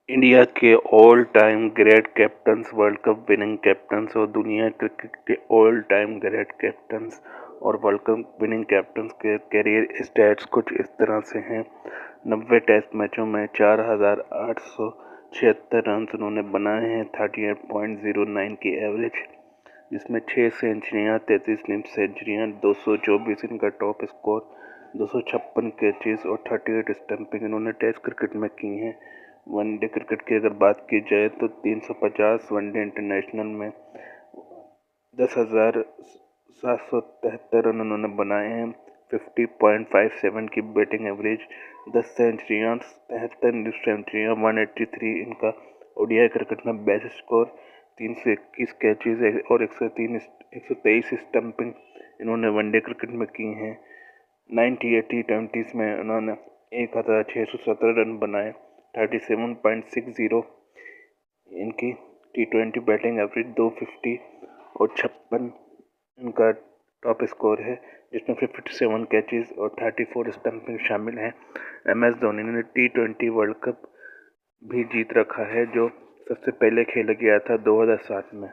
India के all time great captains, world cup winning captains और दुनिया क्रिकेट के ऑल टाइम ग्रेट कैप्टन्स और वर्ल्ड कप विनिंग कैप्टन्स के करियर स्टैट्स कुछ इस तरह से हैं। 90 टेस्ट मैचों में 4,876 रन उन्होंने बनाए हैं, 38.09 की एवरेज, जिसमें 6 सेंचुरियाँ, 33 नीम सेंचुरियाँ, 224 इनका टॉप स्कोर, 256 कैचेस और 38 स्टंपिंग इन्होंने टेस्ट क्रिकेट में की हैं। वनडे क्रिकेट की अगर बात की जाए तो 350 वनडे इंटरनेशनल में 10,773 रन उन्होंने बनाए हैं, 50.57 की बैटिंग एवरेज, 10 सेंचुरियाँ, 73 सेंचुरियाँ, 183 इनका ओडीआई क्रिकेट में बेस्ट स्कोर, 321 कैचेज और 123 स्टंपिंग इन्होंने वनडे क्रिकेट में की हैं। 98 टी20 में उन्होंने 1,617 रन बनाए, 37.60 इनकी टी20 बैटिंग एवरेज, 250 और 56 इनका टॉप स्कोर है, जिसमें 57 कैचेस और 34 स्टंपिंग शामिल हैं। MS धोनी ने टी20 वर्ल्ड कप भी जीत रखा है, जो सबसे पहले खेला गया था 2007 में।